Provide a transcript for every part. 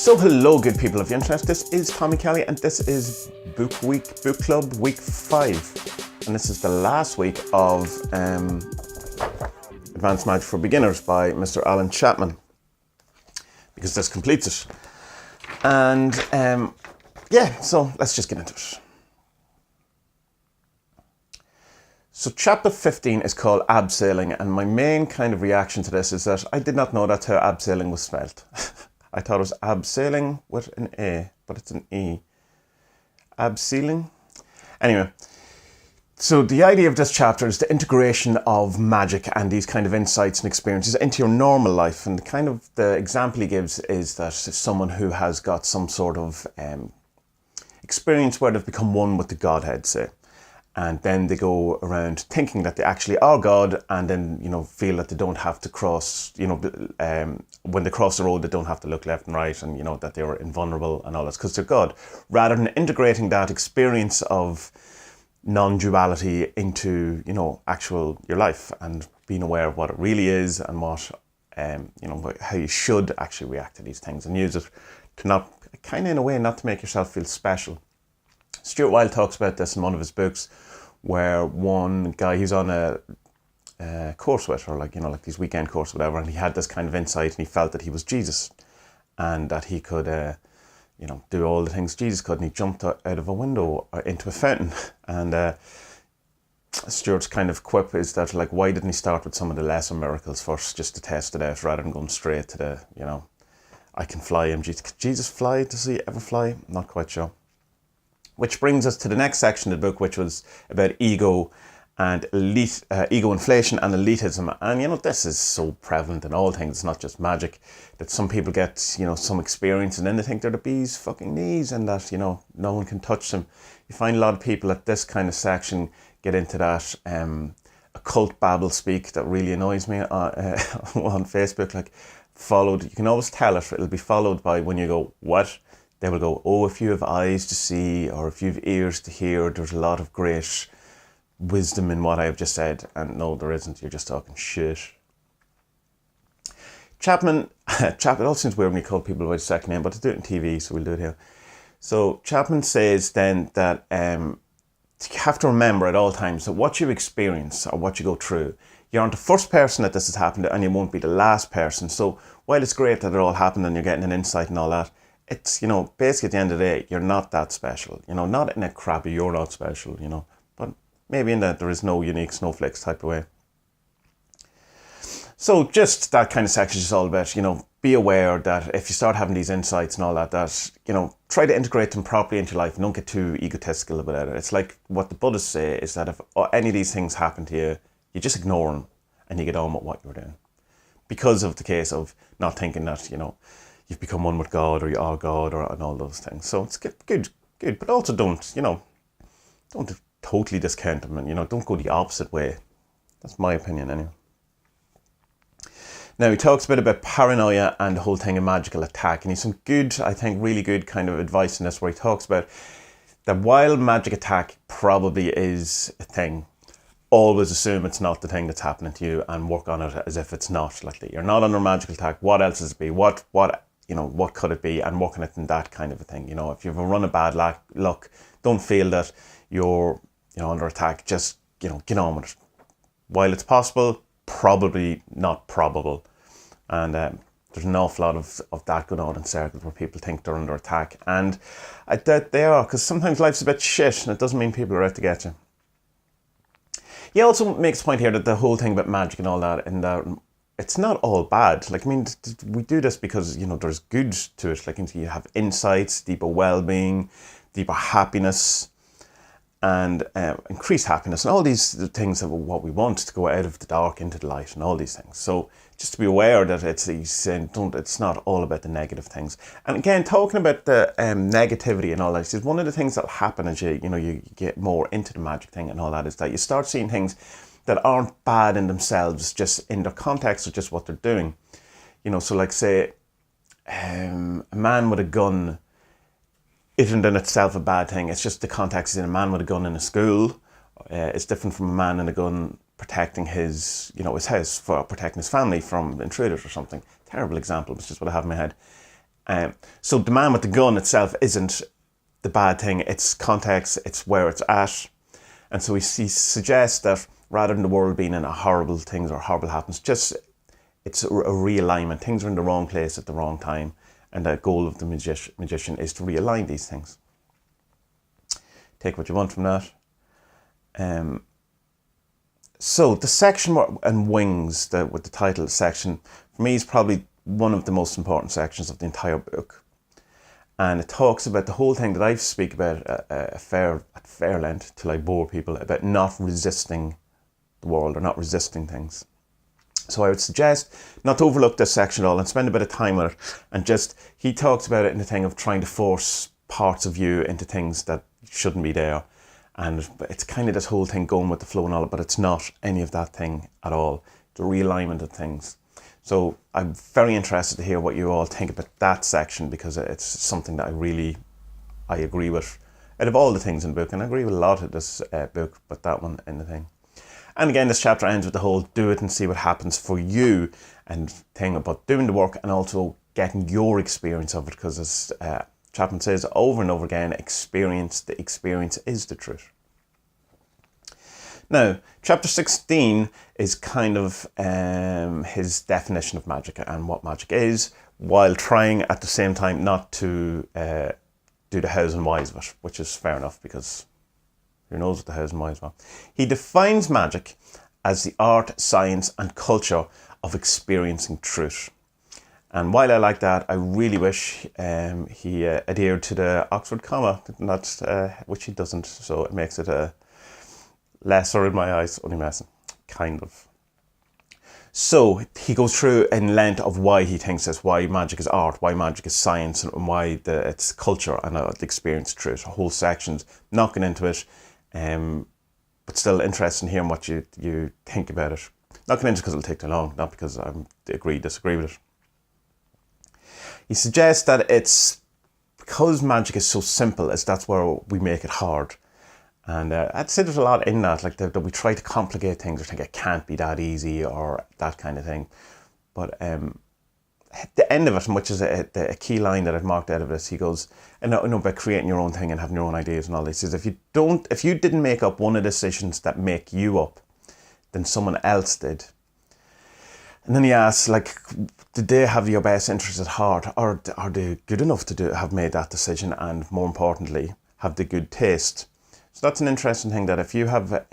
So hello good people of the internet, this is Tommy Kelly and this is Book Club week 5, and this is the last week of Advanced Magick for Beginners by Mr. Alan Chapman, because this completes it. And yeah, so let's just get into it. So chapter 15 is called Abseiling, and my main kind of reaction to this is that I did not know that's how abseiling was spelled. I thought it was abseiling with an A, but it's an E. Abseiling? Anyway, so the idea of this chapter is the integration of magic and these kind of insights and experiences into your normal life. And kind of the example he gives is that someone who has got some sort of experience where they've become one with the Godhead, say. And then they go around thinking that they actually are God, and then, you know, feel that they don't have to cross, you know, when they cross the road, they don't have to look left and right, and, you know, that they're invulnerable and all this because they're God. Rather than integrating that experience of non-duality into, you know, actual your life and being aware of what it really is and what, you know, how you should actually react to these things and use it to not, kind of in a way, not to make yourself feel special. Stuart Wilde talks about this in one of his books, where one guy he's on a course with, or like, you know, like these weekend course, whatever, and he had this kind of insight and he felt that he was Jesus and that he could, you know, do all the things Jesus could, and he jumped out of a window into a fountain. And Stuart's kind of quip is that, like, why didn't he start with some of the lesser miracles first, just to test it out, rather than going straight to the, you know, I can fly. And Could Jesus fly? Does he ever fly? I'm not quite sure. Which brings us to the next section of the book, which was about ego and ego inflation and elitism. And, you know, this is so prevalent in all things. It's not just magic, that some people get, you know, some experience and then they think they're the bee's fucking knees and that, you know, no one can touch them. You find a lot of people at this kind of section get into that occult babble speak that really annoys me on Facebook. Like, followed, you can always tell it, it'll be followed by, when you go, what? They will go, oh, if you have eyes to see or if you have ears to hear, there's a lot of great wisdom in what I have just said. And no, there isn't. You're just talking shit. Chapman, it all seems weird when you call people by their second name, but to do it in TV, so we'll do it here. So Chapman says then that you have to remember at all times that what you experience or what you go through, you aren't the first person that this has happened to, and you won't be the last person. So while it's great that it all happened and you're getting an insight and all that, it's, you know, basically at the end of the day, you're not that special. You know, not in a crappy, you're not special, you know, but maybe in that there is no unique snowflakes type of way. So just that kind of section is all about, you know, be aware that if you start having these insights and all that, that, you know, try to integrate them properly into your life and don't get too egotistical about it. It's like what the Buddhists say is that if any of these things happen to you, you just ignore them and you get on with what you're doing. Because of the case of not thinking that, you know, you've become one with God, or you are God, or and all those things. So it's good, but also don't, you know, don't totally discount them, and, you know, don't go the opposite way. That's my opinion anyway. Now he talks a bit about paranoia and the whole thing of magical attack, and he's some good, I think, really good kind of advice in this, where he talks about that while magic attack probably is a thing, always assume it's not the thing that's happening to you and work on it as if it's not. Like, that you're not under magical attack. What else is it be? What you know, what could it be, and work on it in that kind of a thing. You know, if you have a run of bad luck, don't feel that you're, you know, under attack. Just, you know, get on with it. While it's possible, probably not probable. And there's an awful lot of that going on in circles where people think they're under attack. And I doubt they are, because sometimes life's a bit shit and it doesn't mean people are out to get you. He also makes a point here that the whole thing about magic and all that, and it's not all bad. Like, I mean, we do this because, you know, there's good to it. Like, you have insights, deeper well-being, deeper happiness, and increased happiness, and all these things of what we want to go out of the dark into the light, and all these things. So just to be aware that it's not all about the negative things. And again, talking about the negativity and all that, is one of the things that'll happen as you get more into the magic thing and all that, is that you start seeing things that aren't bad in themselves, just in their context of just what they're doing. You know, so like, say, a man with a gun isn't in itself a bad thing. It's just the context is in a man with a gun in a school. It's different from a man in a gun protecting his, you know, his house, for protecting his family from intruders or something. Terrible example, it's just what I have in my head. So the man with the gun itself isn't the bad thing. It's context, it's where it's at. And so he suggests that rather than the world being in a horrible things or horrible happens, just it's a realignment. Things are in the wrong place at the wrong time. And the goal of the magician is to realign these things. Take what you want from that. So the section and wings, with the title section, for me is probably one of the most important sections of the entire book. And it talks about the whole thing that I speak about at fair length till I bore people, about not resisting the world or not resisting things. So I would suggest not to overlook this section at all and spend a bit of time with it. And he talks about it in the thing of trying to force parts of you into things that shouldn't be there. And it's kind of this whole thing going with the flow and all, but it's not any of that thing at all. The realignment of things. So I'm very interested to hear what you all think about that section, because it's something that I agree with. Out of all the things in the book, and I agree with a lot of this book, but that one in the thing. And again, this chapter ends with the whole do it and see what happens for you, and thing about doing the work and also getting your experience of it, because as Chapman says over and over again, the experience is the truth. Now, chapter 16 is kind of his definition of magic and what magic is, while trying at the same time not to do the hows and whys of it, which is fair enough, because who knows what the hows and whys are. He defines magic as the art, science and culture of experiencing truth. And while I like that, I really wish he adhered to the Oxford comma, which he doesn't, so it makes it lesser in my eyes, only messing, kind of. So he goes through in length of why he thinks this, why magic is art, why magic is science, and why it's culture and the experience of truth. Whole sections, not going into it, but still interested in hearing what you think about it. Not going into it because it'll take too long, not because I disagree with it. He suggests that it's because magic is so simple, that's where we make it hard. And I'd say there's a lot in that, like that we try to complicate things or think it can't be that easy or that kind of thing. But the end of it, which is a key line that I've marked out of this, he goes, and about creating your own thing and having your own ideas and all this, is if you didn't make up one of the decisions that make you up, then someone else did. And then he asks, like, did they have your best interests at heart, or are they good enough to have made that decision, and more importantly, have the good taste? So that's an interesting thing, that if you have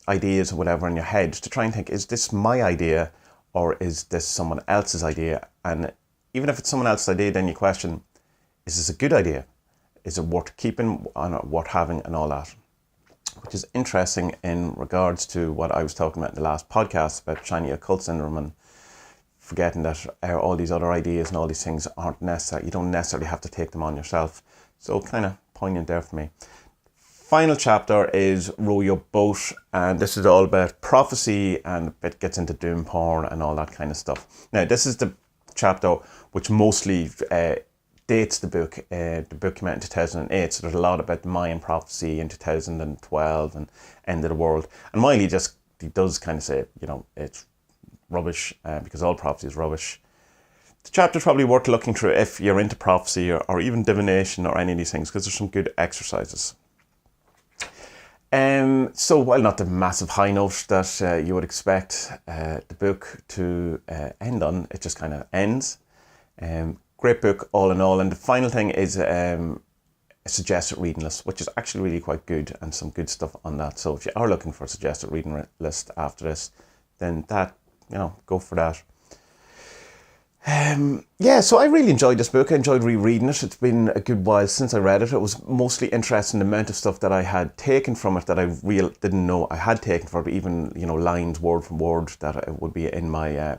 ideas or whatever in your head, to try and think, is this my idea or is this someone else's idea? And even if it's someone else's idea, then you question, is this a good idea? Is it worth keeping and worth having and all that? Which is interesting in regards to what I was talking about in the last podcast about shiny occult syndrome and forgetting that all these other ideas and all these things aren't necessary. You don't necessarily have to take them on yourself. So kind of poignant there for me. Final chapter is Row Your Boat, and this is all about prophecy, and it gets into doom porn and all that kind of stuff. Now, this is the chapter which mostly dates the book. The book came out in 2008, so there's a lot about the Mayan prophecy in 2012 and end of the world. And while he does kind of say, it's rubbish, because all prophecy is rubbish, the chapter's probably worth looking through if you're into prophecy or even divination or any of these things, because there's some good exercises. So while not the massive high note that you would expect the book to end on, it just kind of ends. Great book all in all. And the final thing is a suggested reading list, which is actually really quite good, and some good stuff on that. So if you are looking for a suggested reading list after this, then go for that. So I really enjoyed this book. I enjoyed rereading it. It's been a good while since I read it. It was mostly interesting, the amount of stuff that I had taken from it that I didn't know I had taken from it, even lines word from word that it would be in my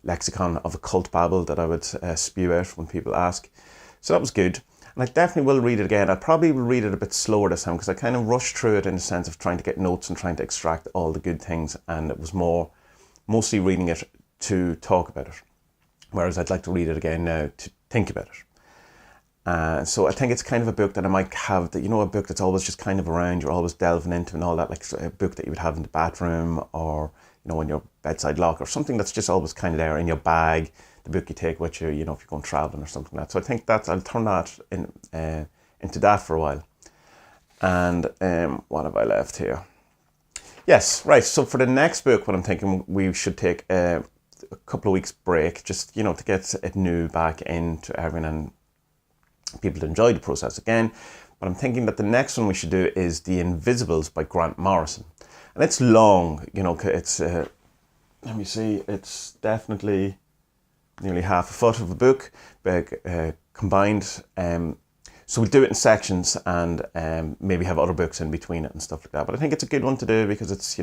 lexicon of occult babble that I would spew out when people ask. So that was good. And I definitely will read it again. I probably will read it a bit slower this time, because I kind of rushed through it in the sense of trying to get notes and trying to extract all the good things, and it was mostly reading it to talk about it. Whereas I'd like to read it again now to think about it. So I think it's kind of a book that I might have, a book that's always just kind of around, you're always delving into and all that, like a book that you would have in the bathroom or, in your bedside locker, or something that's just always kind of there in your bag the book you take with you, if you're going traveling or something like that. So I think I'll turn that into that for a while. And what have I left here? Yes, right. So for the next book, what I'm thinking, we should take a couple of weeks break, just, to get it new back into everyone and people to enjoy the process again. But I'm thinking that the next one we should do is The Invisibles by Grant Morrison. And it's long, it's, let me see, it's definitely nearly half a foot of a book, combined. So we'll do it in sections and maybe have other books in between it and stuff like that. But I think it's a good one to do because it's,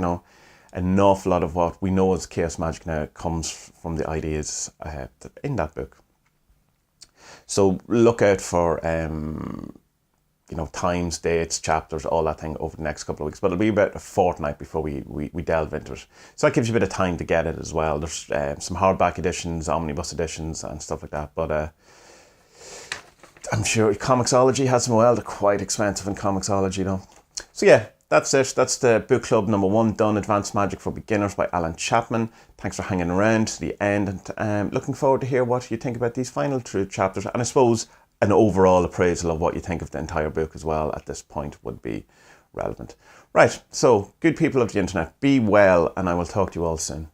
an awful lot of what we know as Chaos Magic now comes from the ideas in that book. So look out for, times, dates, chapters, all that thing over the next couple of weeks. But it'll be about a fortnight before we delve into it. So that gives you a bit of time to get it as well. There's some hardback editions, omnibus editions and stuff like that. But I'm sure Comixology has them. Well, they're quite expensive in Comixology, though. So yeah, that's it. That's the book club number 1 done. Advanced Magick for Beginners by Alan Chapman. Thanks for hanging around to the end, and looking forward to hear what you think about these final 2 chapters. And I suppose an overall appraisal of what you think of the entire book as well at this point would be relevant. Right, so good people of the internet, be well, and I will talk to you all soon.